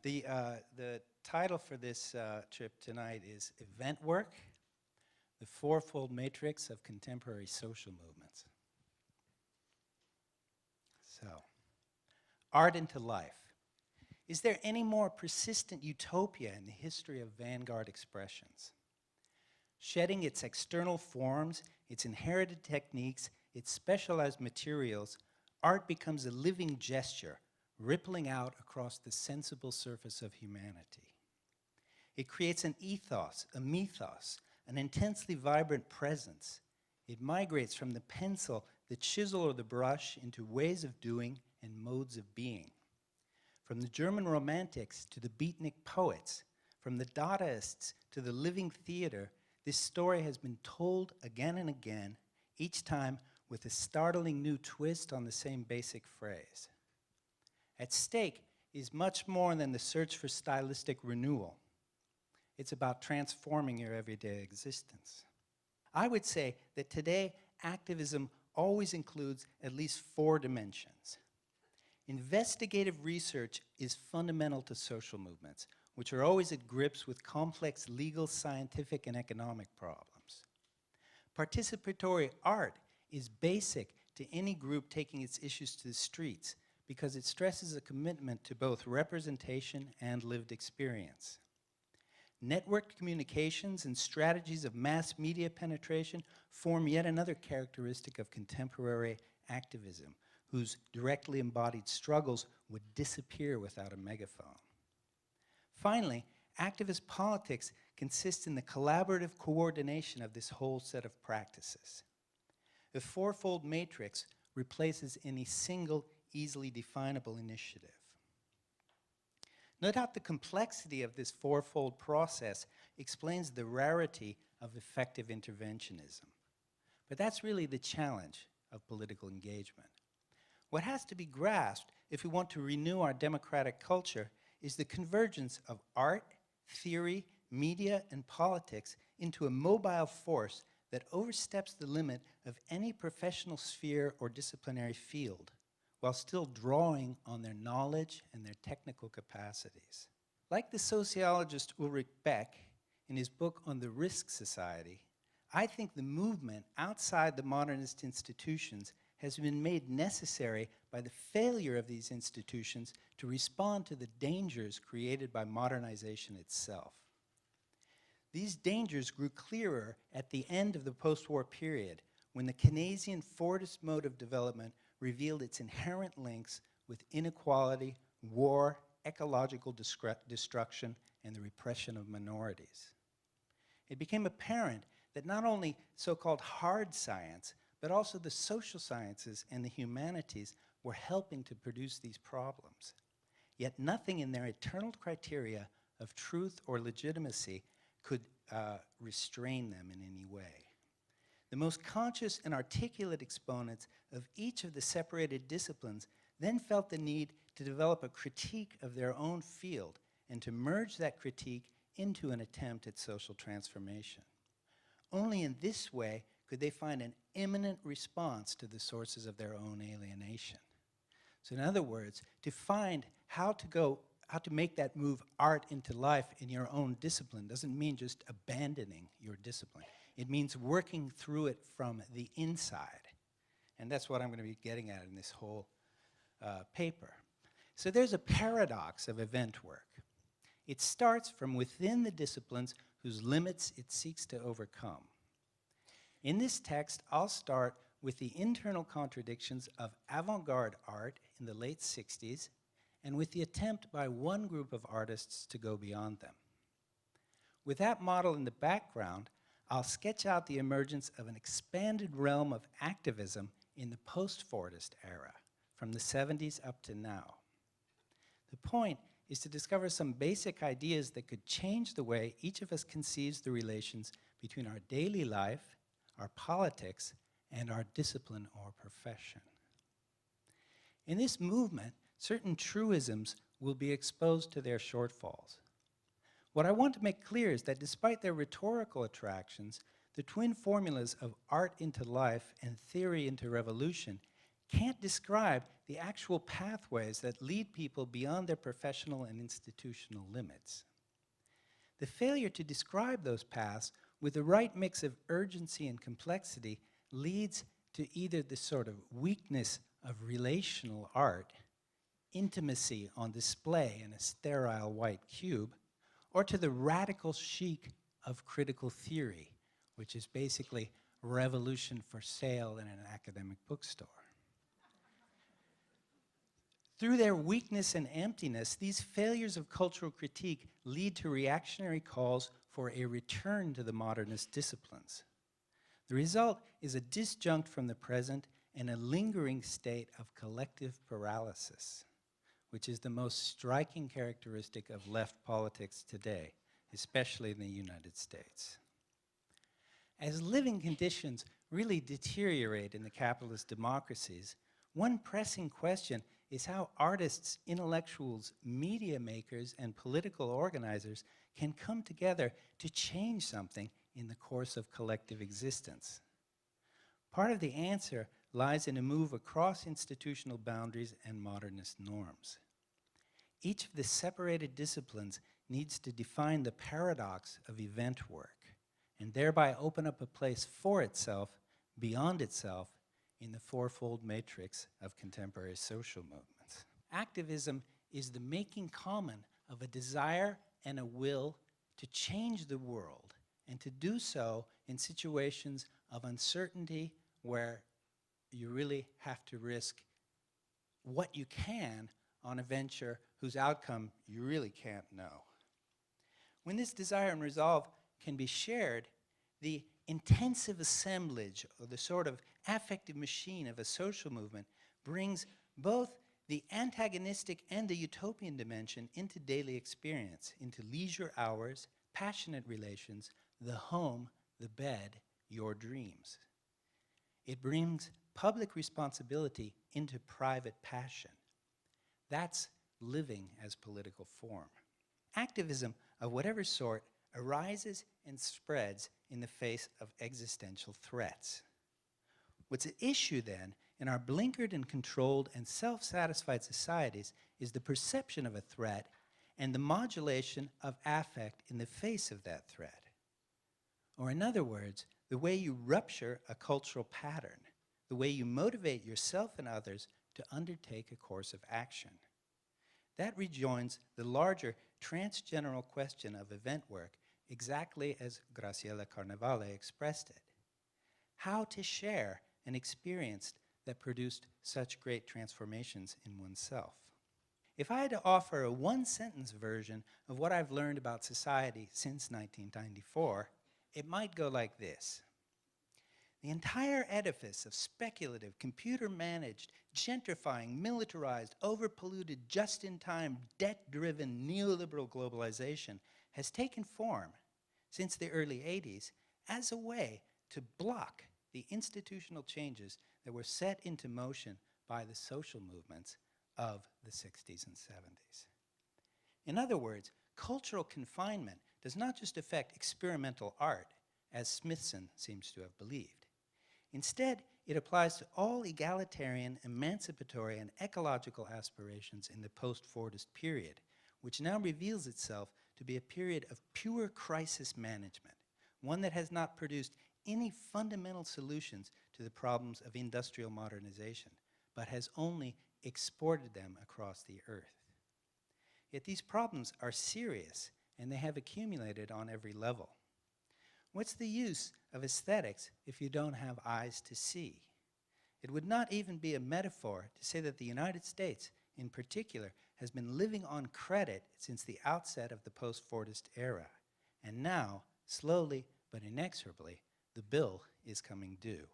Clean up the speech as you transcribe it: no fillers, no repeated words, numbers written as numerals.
The title for this trip tonight is Event Work, the Fourfold Matrix of Contemporary Social Movements. So, art into life. Is there any more persistent utopia in the history of vanguard expressions? Shedding its external forms, its inherited techniques, its specialized materials, art becomes a living gesture, rippling out across the sensible surface of humanity. It creates an ethos, a mythos, an intensely vibrant presence. It migrates from the pencil, the chisel, or the brush into ways of doing and modes of being. From the German Romantics to the beatnik poets, from the Dadaists to the living theater, this story has been told again and again, each time with a startling new twist on the same basic phrase. At stake is much more than the search for stylistic renewal. It's about transforming your everyday existence. I would say that today, activism always includes at least 4 dimensions. Investigative research is fundamental to social movements, which are always at grips with complex legal, scientific, and economic problems. Participatory art is basic to any group taking its issues to the streets because it stresses a commitment to both representation and lived experience. Networked communications and strategies of mass media penetration form yet another characteristic of contemporary activism, whose directly embodied struggles would disappear without a megaphone. Finally, activist politics consists in the collaborative coordination of this whole set of practices. The fourfold matrix replaces any single, easily definable initiative. No doubt the complexity of this fourfold process explains the rarity of effective interventionism. But that's really the challenge of political engagement. What has to be grasped if we want to renew our democratic culture is the convergence of art, theory, media, and politics into a mobile force that oversteps the limit of any professional sphere or disciplinary field, while still drawing on their knowledge and their technical capacities. Like the sociologist Ulrich Beck, in his book on the Risk Society, I think the movement outside the modernist institutions has been made necessary by the failure of these institutions to respond to the dangers created by modernization itself. These dangers grew clearer at the end of the post-war period, when the Keynesian Fordist mode of development revealed its inherent links with inequality, war, ecological destruction, and the repression of minorities. It became apparent that not only so-called hard science, but also the social sciences and the humanities were helping to produce these problems. Yet nothing in their eternal criteria of truth or legitimacy could restrain them in any way. The most conscious and articulate exponents of each of the separated disciplines then felt the need to develop a critique of their own field and to merge that critique into an attempt at social transformation. Only in this way could they find an imminent response to the sources of their own alienation. So in other words, to find how to make that move art into life in your own discipline doesn't mean just abandoning your discipline. It means working through it from the inside. And that's what I'm going to be getting at in this whole paper. So there's a paradox of event work. It starts from within the disciplines whose limits it seeks to overcome. In this text, I'll start with the internal contradictions of avant-garde art in the late 60s and with the attempt by one group of artists to go beyond them. With that model in the background, I'll sketch out the emergence of an expanded realm of activism in the post-Fordist era, from the 70s up to now. The point is to discover some basic ideas that could change the way each of us conceives the relations between our daily life, our politics, and our discipline or profession. In this movement, certain truisms will be exposed to their shortfalls. What I want to make clear is that despite their rhetorical attractions, the twin formulas of art into life and theory into revolution can't describe the actual pathways that lead people beyond their professional and institutional limits. The failure to describe those paths with the right mix of urgency and complexity leads to either the sort of weakness of relational art, intimacy on display in a sterile white cube, or to the radical chic of critical theory, which is basically revolution for sale in an academic bookstore. Through their weakness and emptiness, these failures of cultural critique lead to reactionary calls for a return to the modernist disciplines. The result is a disjunct from the present and a lingering state of collective paralysis, which is the most striking characteristic of left politics today, especially in the United States. As living conditions really deteriorate in the capitalist democracies, one pressing question is how artists, intellectuals, media makers, and political organizers can come together to change something in the course of collective existence. Part of the answer lies in a move across institutional boundaries and modernist norms. Each of the separated disciplines needs to define the paradox of event work and thereby open up a place for itself, beyond itself, in the fourfold matrix of contemporary social movements. Activism is the making common of a desire and a will to change the world, and to do so in situations of uncertainty where you really have to risk what you can on a venture whose outcome you really can't know. When this desire and resolve can be shared, the intensive assemblage, or the sort of affective machine of a social movement, brings both the antagonistic and the utopian dimension into daily experience, into leisure hours, passionate relations, the home, the bed, your dreams. It brings public responsibility into private passion. That's living as political form. Activism of whatever sort arises and spreads in the face of existential threats. What's at issue then in our blinkered and controlled and self-satisfied societies is the perception of a threat and the modulation of affect in the face of that threat. Or in other words, the way you rupture a cultural pattern, the way you motivate yourself and others to undertake a course of action. That rejoins the larger transgeneral question of event work, exactly as Graciela Carnevale expressed it. How to share an experience that produced such great transformations in oneself. If I had to offer a one-sentence version of what I've learned about society since 1994, it might go like this. The entire edifice of speculative, computer-managed, gentrifying, militarized, overpolluted, just-in-time, debt-driven neoliberal globalization has taken form since the early 80s as a way to block the institutional changes that were set into motion by the social movements of the 60s and 70s. In other words, cultural confinement does not just affect experimental art, as Smithson seems to have believed. Instead, it applies to all egalitarian, emancipatory, and ecological aspirations in the post-Fordist period, which now reveals itself to be a period of pure crisis management, one that has not produced any fundamental solutions to the problems of industrial modernization, but has only exported them across the earth. Yet these problems are serious, and they have accumulated on every level. What's the use of aesthetics if you don't have eyes to see? It would not even be a metaphor to say that the United States, in particular, has been living on credit since the outset of the post-Fordist era, and now, slowly but inexorably, the bill is coming due.